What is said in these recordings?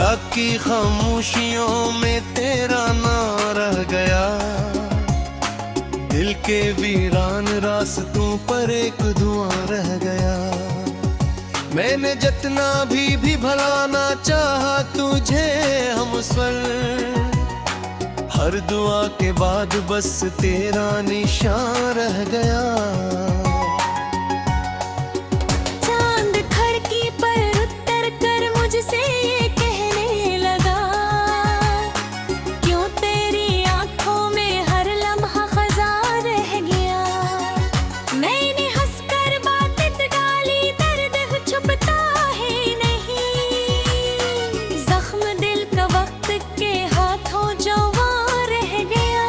बाकी खामोशियों में तेरा नाम रह गया। दिल के वीरान रास्तों पर एक धुआं रह गया। मैंने जितना भी भलाना चाहा तुझे हम स्वर, हर दुआ के बाद बस तेरा निशान रह गया। चांद खिड़की पर उतर कर मुझसे ये कहने लगा, क्यों तेरी आंखों में हर लम्हा खज़ा रह गया। मैंने हंसकर बात डाली, दर्द छुपता है नहीं, जख्म दिल का वक्त के हाथों जवां रह गया।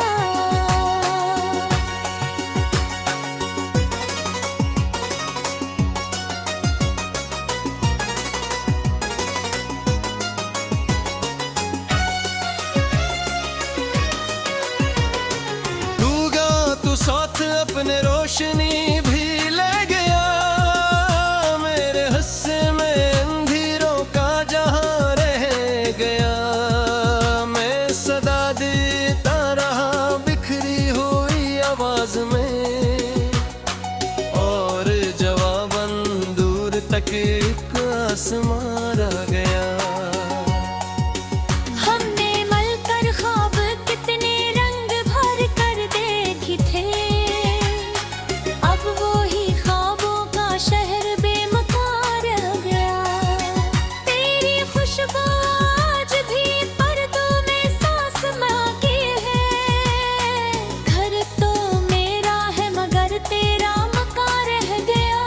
तू साथ अपने रोशनी भी ले गया, मेरे हिस्से में अंधेरों का जहां रह गया। मैं सदा देता रहा बिखरी हुई आवाज में, और जवाबन दूर तक एक आसमां रह गया। हमने मलकर ख्वाब कितने रंग भर कर देखे थे, अब वो ही ख्वाबों का शहर बेमकान रह गया। तेरी खुशबू आज भी पर्दों में सांस मांगी है, घर तो मेरा है मगर तेरा मकान रह गया।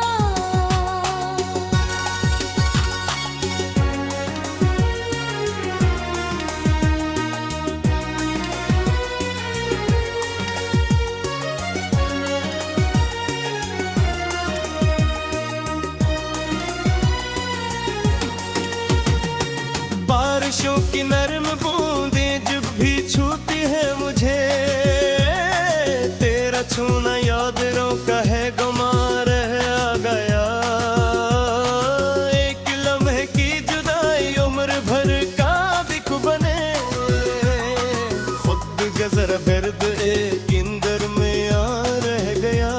बारिशों की नरम बूंदें जब भी छूती है मुझे, तेरा छूना याद रोका है गुमा रह गया। एक लम्हे की जुदाई उम्र भर का दिख बने, खुद गजर गर्द एक इंदर में आ रह गया।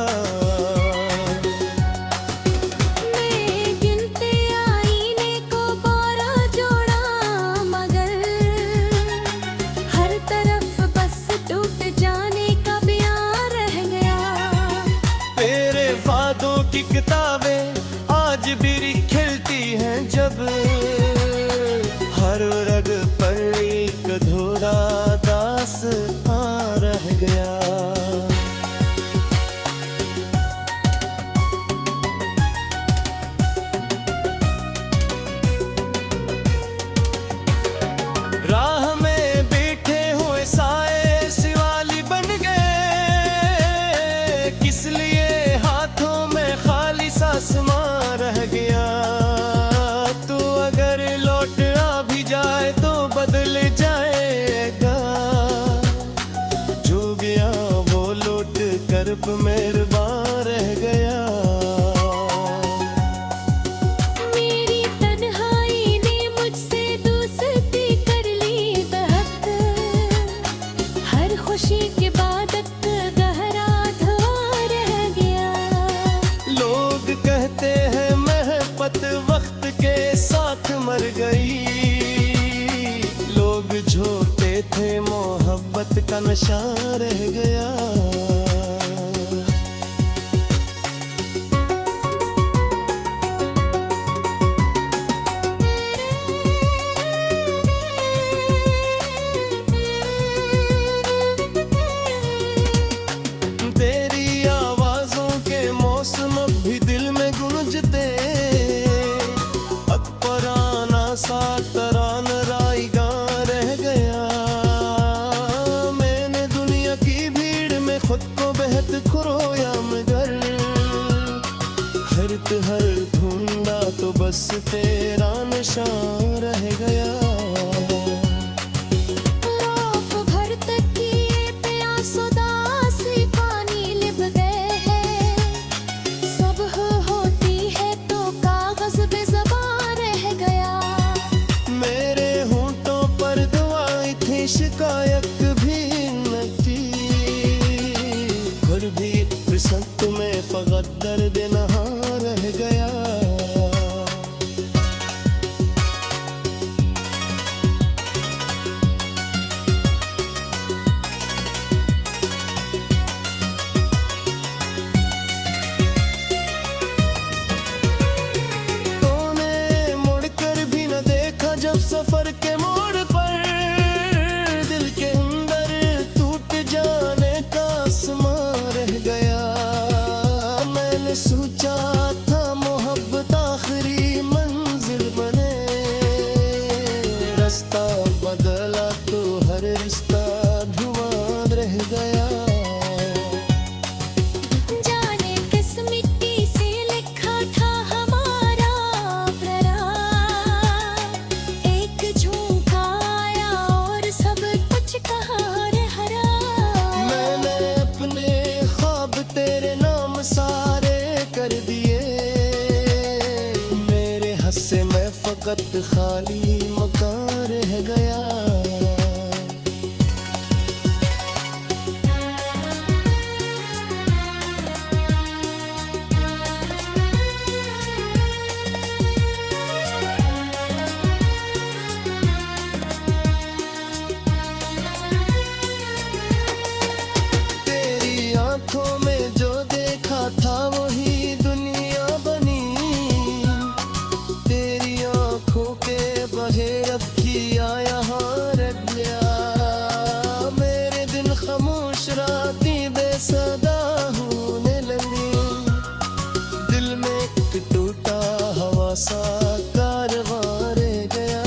की किताबें आज भी खिलती हैं जब, हर रग पर एक अधूरा दास आ रह गया। राह में बैठे हुए साए शिवाली बन गए, किस लिए आसमां रह गया। तू अगर लौट आ भी जाए तो बदल जाएगा, जो गया वो लौट कर मेहरबान रह गया। मेरी तन्हाई ने मुझसे दोस्ती कर ली बेहद, हर खुशी के बाद गहरा धुआं रह गया। लोग कहते हैं महबत वक्त के साथ मर गई, लोग झूठे थे मोहब्बत का नशा रह गया। तेरी आवाजों के मौसम भी दिल में गूंजते, अकबराना सा तरान राइगा रह गया। मैंने दुनिया की भीड़ में खुद को बेहद खोया, मगर हर ढूंढा तो बस तेरा निशान रह गया। मेरे होंठ मैंने सोचा था मोहब्बत आखिरी मंजिल बने, रास्ता बदला तो हर रिश्ता धुआं रह गया। जाने किस मिट्टी से लिखा था हमारा प्यार, एक झोंका आया और सब कुछ कहाँ हरा। मैंने अपने ख्वाब तेरे नाम सारे कर दिए, मेरे हस्से में फकत खाली मकान रह गया। तेरी आंखों में जो देखा था वही दुनिया बनी, तेरी आंखों के बहे रखिया यहाँ रख गया। मेरे दिन खामोश रातें बेसदा होने लगी, दिल में एक टूटा हवा सा कारवां रह गया।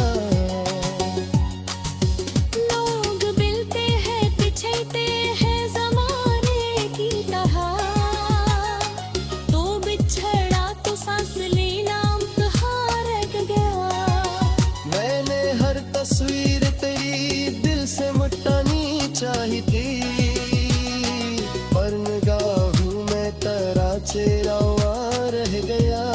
लोग मिलते हैं पिछड़ते हैं ज़माने की तरह, तो बिछड़ा तो सांस लेना कहाँ रह गया। मैंने हर तस्वीर तेरी दिल से मिटानी चाही थी, पर निगाहों में तेरा चेहरा रह गया।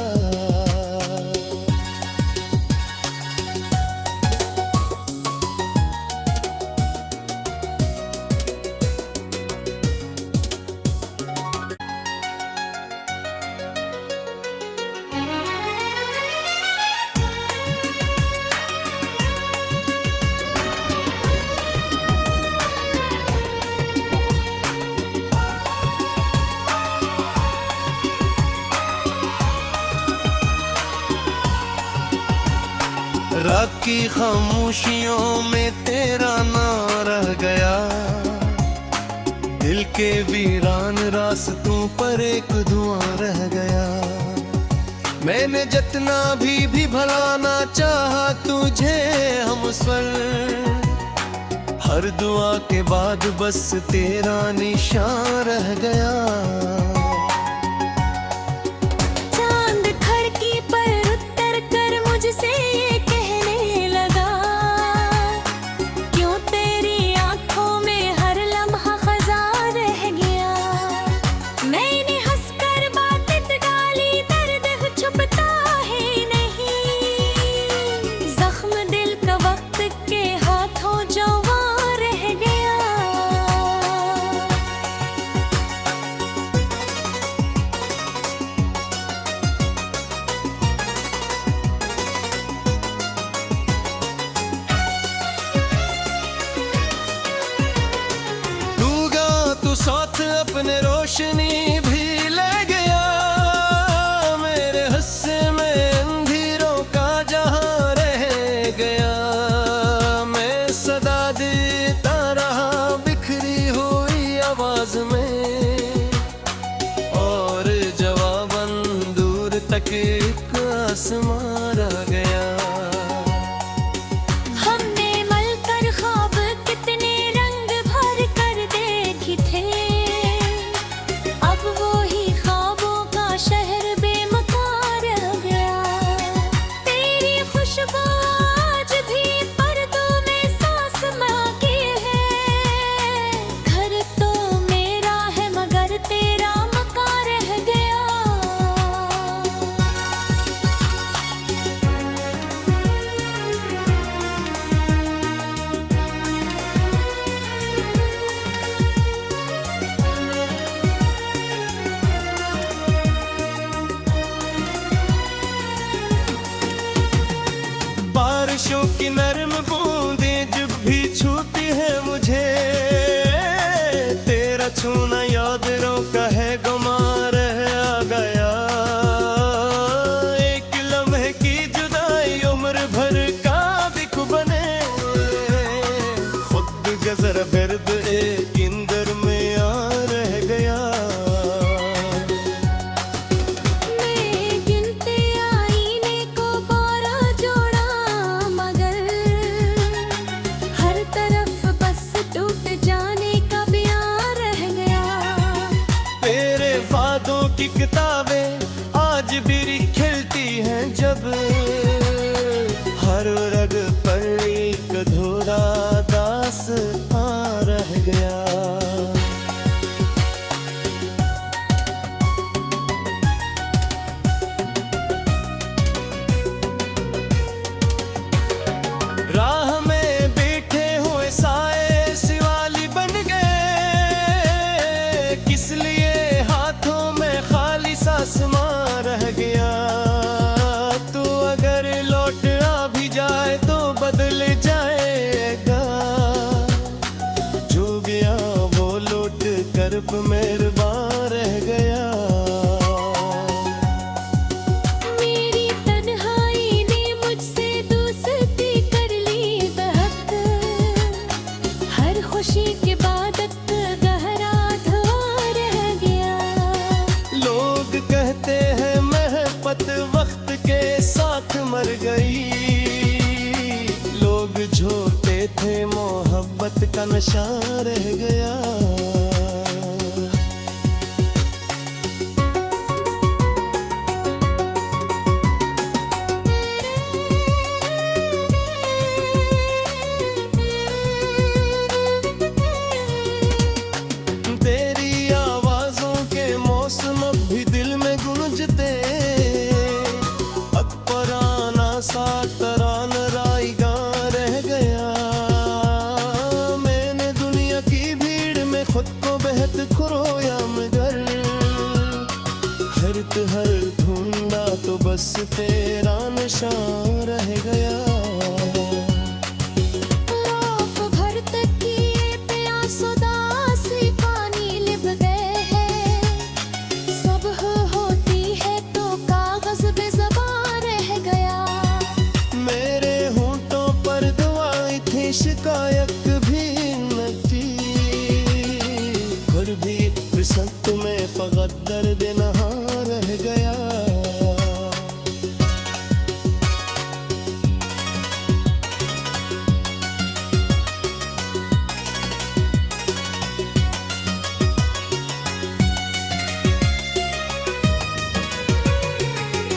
रात की खामोशियों में तेरा नाम रह गया, दिल के वीरान रास्तों पर एक धुआं रह गया। मैंने जितना भी भलाना चाहा तुझे हमसफल, हर दुआ के बाद बस तेरा निशान रह गया। चांद खिड़की पर उतर कर मुझसे ये कहने लगा, क्यों तेरी आंखों में हर लम्हा खज़ां रह गया। मैंने हंसकर बातें डाली, दर्द छुपता है नहीं, जख्म दिल का वक्त के हाथों जवां रह गया। तू साथ अपने रोशनी भी ले गया, मेरे हिस्से में अंधेरों का जहां रह गया। मैं सदा देता रहा बिखरी हुई आवाज में, और जवाबन दूर तक एक आसमां रह गया। हमने मलकर ख्वाब कितने रंग भर कर देखे थे, अब वो ही ख्वाबों का शहर बेमकान रह गया। तेरी खुशबू आज भी पर्दों में सांस मांगी है, घर तो मेरा है मगर तेरा मकान रह गया। की किताबें आज भी खिलती हैं जब हर रग पर एक अधूरा दास्तां रह गया। राह में बैठे हुए साए शिवाली बन गए, किस लिए हाथों में खाली आसमां रह गया। तू अगर लौट आ भी जाए तो बदल जाएगा, जो गया वो लौट कर मेहरबान रह गया। मेरी तन्हाई ने मुझसे दोस्ती कर ली बहुत, हर खुशी के बाद एक गहरा धुआं रह गया। लोग कहते हैं महबत वक्त के साथ मर गई, लोग झूठे थे मोहब्बत का नशा रह गया। तेरी आवाजों के मौसम अब भी दिल में गूंजते, अकबराना सा तराना राइगा रह गया। मैंने दुनिया की भीड़ में खुद को बेहद खोया, मगर हर ढूंढा तो बस तेरा नशा रह गया। रात भर तक किए प्यास उदासी पानी लिप गए हैं, सुबह होती है तो कागज बेज़बान रह गया। मेरे होंठों पर दुआएं थी, शिकायत भी न थी, फिर भी फिसलत में फकत दर्द नहा रह गया।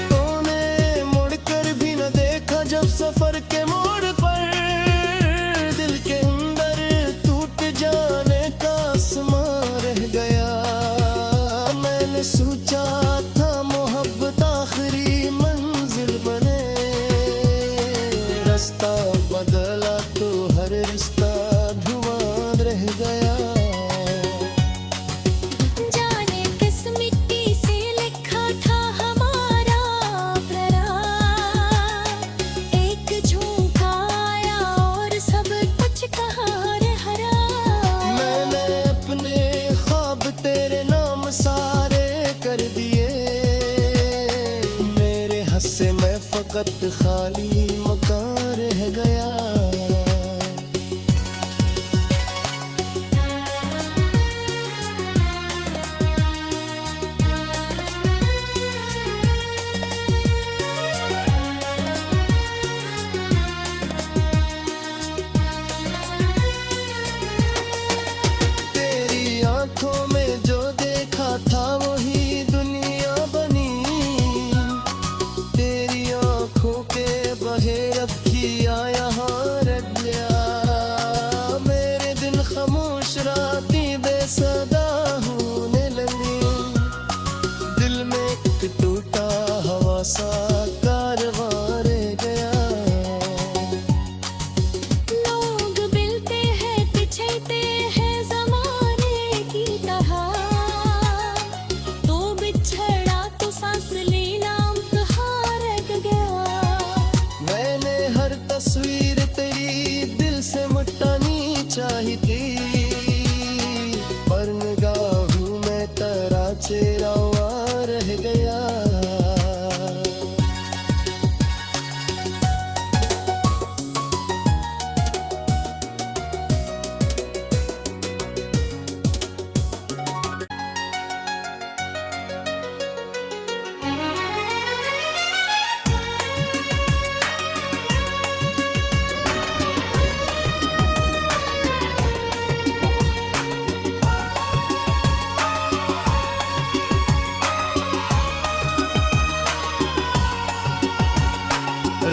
तूने मुड़कर भी न देखा जब सफर के मोड़ पर दिल के अंदर टूट जाने का आसमां रह गया। मैंने सोचा था मोहब्बत आखिरी मंजिल बने, रास्ता बदला तो हर रिश्ता धुआं रह गया। जाने किस मिट्टी से लिखा था हमारा प्यार, एक झोंका आया और सब कुछ कहाँ हरा। मैंने अपने ख्वाब तेरे नाम सारे कर दिए, मेरे हस्से में फकत खाली मकान रह गया। तेरी आंखों में जो देखा था वही दुनिया बनी, तेरी आंखों के बगैर अब किया यहाँ रख गया। मेरे दिन खामोश रातें बेसदा होने लगी, दिल में एक टूटा हवा सा कारवां रह गया। लोग मिलते हैं पिछड़ते हैं ज़माने की तरह, तो बिछड़ा तो सांस लेना कहाँ रह गया। मैंने हर तस्वीर तेरी दिल से मिटानी चाही थी, पर निगाहों में तेरा चेहरा रह गया।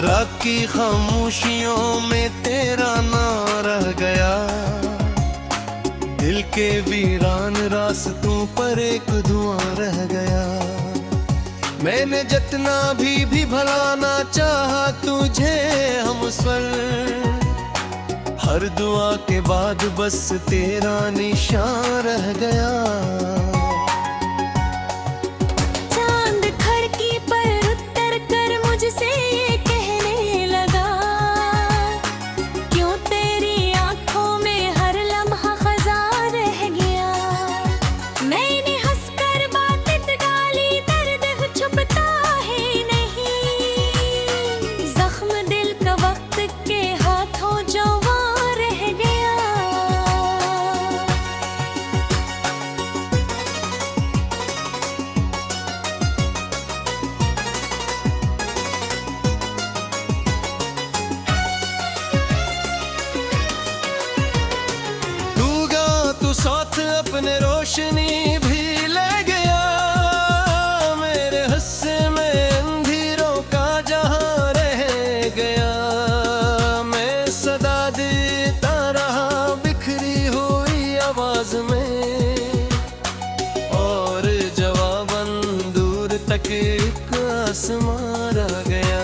रात की खामोशियों में तेरा नाम रह गया, दिल के वीरान रास्तों पर एक धुआं रह गया। मैंने जितना भी भलाना चाहा तुझे हम स्वर, हर दुआ के बाद बस तेरा निशान रह गया। चांद खिड़की पर उतर कर मुझसे ये कहने लगा, क्यों तेरी आंखों में हर लम्हा खज़ा रह गया। मैंने हंसकर बात डाली, दर्द छुपता है नहीं, जख्म दिल का वक्त के हाथों जो साथ अपने रोशनी भी ले गया, मेरे हिस्से में अंधेरों का जहां रह गया। मैं सदा देता रहा बिखरी हुई आवाज में, और जवाबन दूर तक एक आसमां रह गया।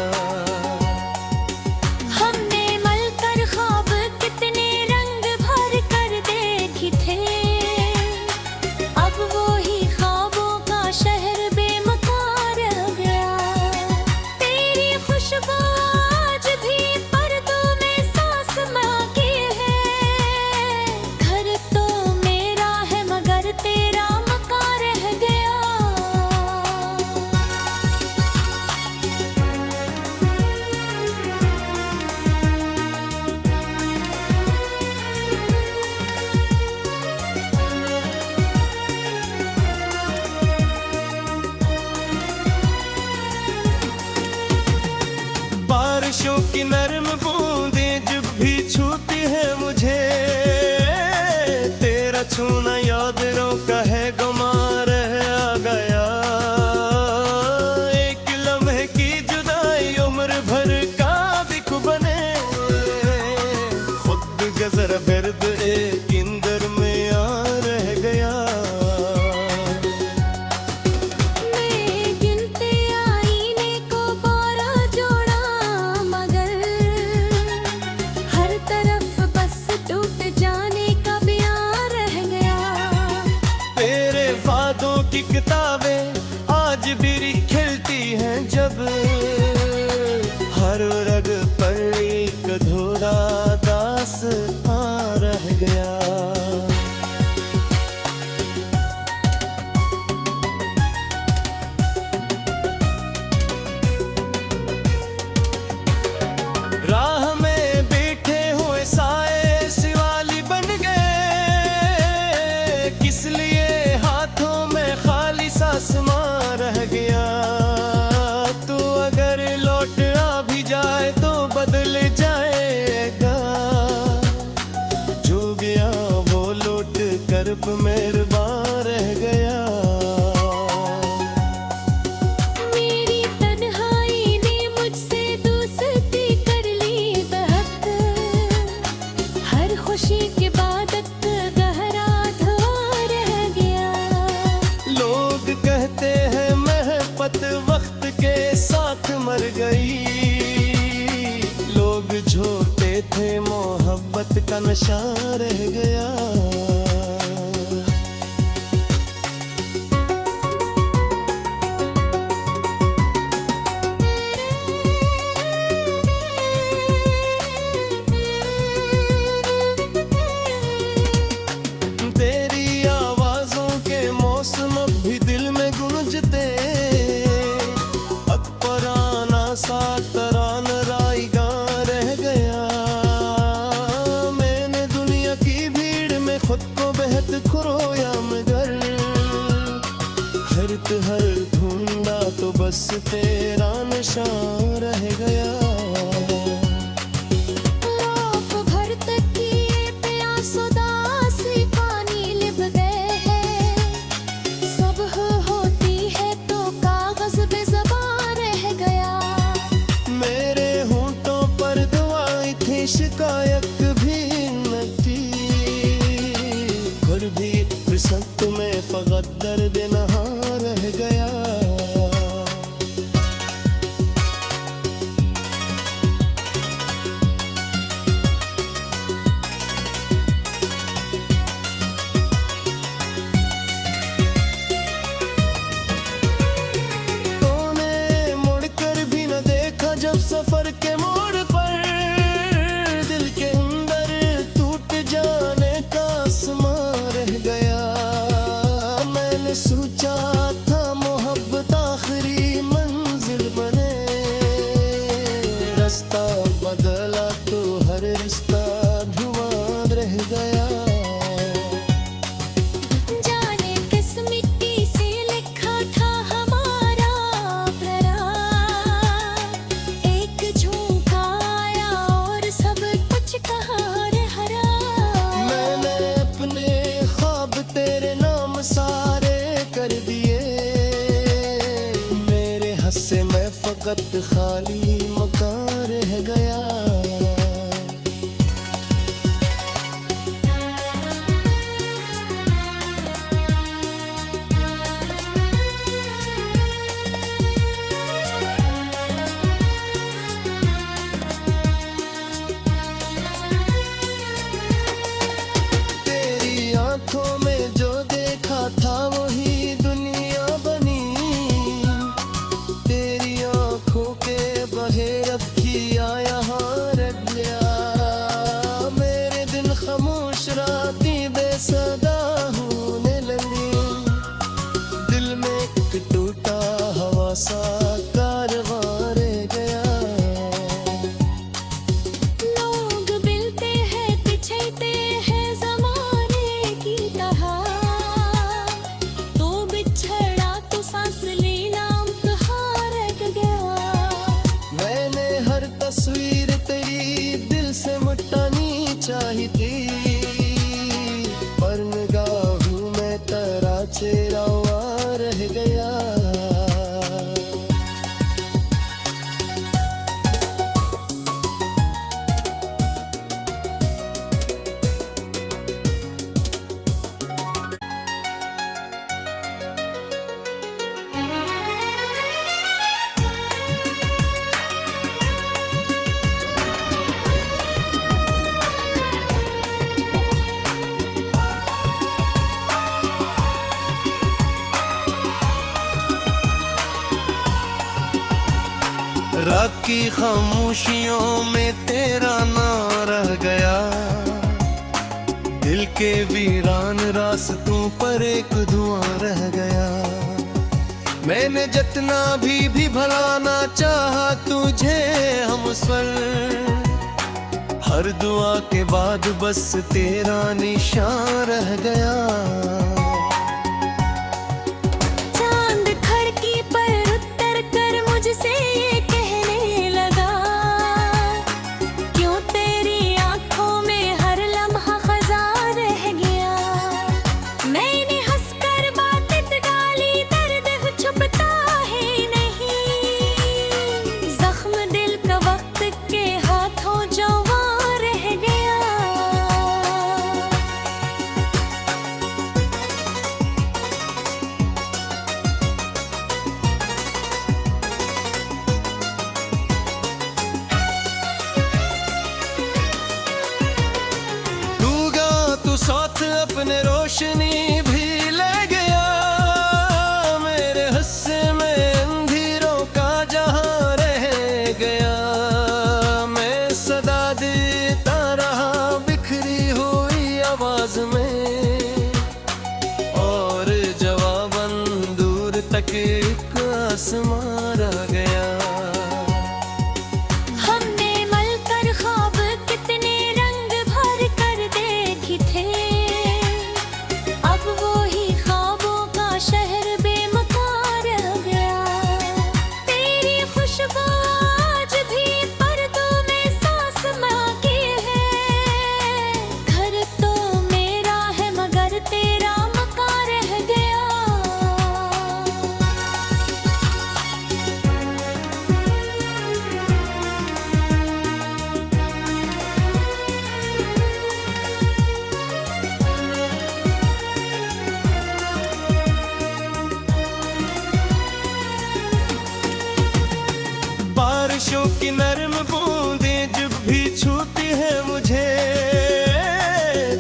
बारिशों की नरम बूंदें जब भी छूती है मुझे, तेरा छूना याद रोका है गुमा रह गया। एक लम्हे की जुदाई उम्र भर का दिख बने, खुद गजर बिर्द एक इंदर में आ रह गया। की किताबें आज भी खिलती हैं जब, हर रग पर एक अधूरा दास्तां रह गया। राह में बैठे हुए साए शिवाली बन गए, किस लिए आसमां रह गया। तू अगर लौट आ भी जाए तो बदल जाएगा, जो गया वो लौट कर मेहरबान रह गया। मेरी तन्हाई ने मुझसे दोस्ती कर ली बेहद, हर खुशी के बाद गहरा धुआं रह गया। लोग कहते हैं महबत वक्त के साथ मर गई, लोग झूठे थे मोहब्बत का नशा रह गया। तेरी आवाजों के मौसम भी दिल में गूंजते, अकबराना सा तराना राइगा रह गया। मैंने दुनिया की भीड़ में खुद को बेहद खोया, मगर हर ढूंढा तो बस तेरा निशान रह गया। मेरे हंसे मैं फकत खाली मकान रह गया। तेरी आंखों में जो देखा था वही दुनिया बनी। तेरी आंखों के बहे रब किया यहाँ रख गया। मेरे दिन खामोश रातें बेसदा होने लगी। दिल में एक टूटा हवा सा कारवां रह गया। लोग मिलते हैं पिछड़ते हैं ज़माने की तरह, तो बिछड़ा तो सांस लेना कहाँ रह गया। मैंने हर तस्वीर तेरी दिल से मिटानी चाही थी, पर निगाहों में तेरा चेहरा रह गया। रात की खामोशियों में तेरा नाम रह गया। दिल के वीरान रास्तों पर एक धुआं रह गया। मैंने जितना भी भलाना चाहा तुझे हमसफल, हर दुआ के बाद बस तेरा निशान रह गया। चांद खिड़की पर उतर कर मुझसे ये कहने लगा, क्यों तेरी आंखों में हर लम्हा खज़ा रह गया। मैंने हंसकर बात डाली, दर्द छुपता है नहीं। जख्म दिल का वक्त के हाथों जवां रह गया। तू साथ अपने रोशनी भी ले गया। मेरे हिस्से में अंधेरों का जहां रह गया। मैं सदा देता रहा बिखरी हुई आवाज में, और जवाबन दूर तक एक आसमां रह गया। हमने मलकर ख्वाब कितने रंग भर कर देखे थे, अब वो ही ख्वाबों का शहर बेमकान रह गया। तेरी खुशबू आज भी पर्दों में सांस मांगी है। घर तो मेरा है मगर तेरा मकान रह गया। बारिशों की नरम बूंदें जब भी छूती है मुझे,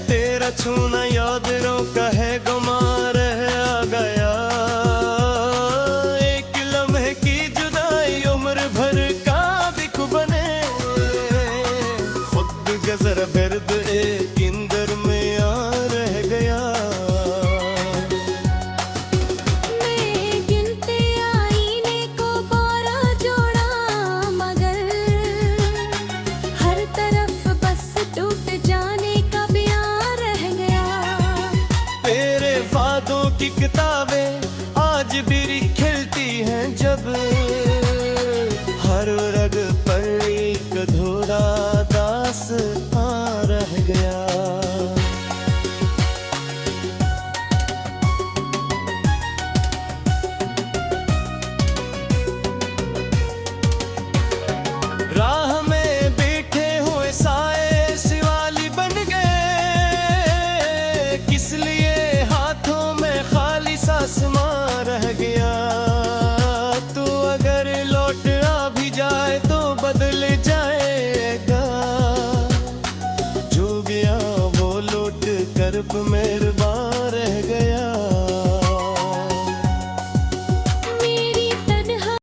तेरा छूना याद रोका है गुमा रह गया। एक लम्हे की जुदाई उम्र भर का दिख बने, खुद गजर बिरद एक इंदर में आ रह गया। मैं गिनते आईने को बारह जोड़ा, मगर हर तरफ बस टूट जाने का बयान रह गया। तेरे वादों की किताबें आज भी खिलती हैं जब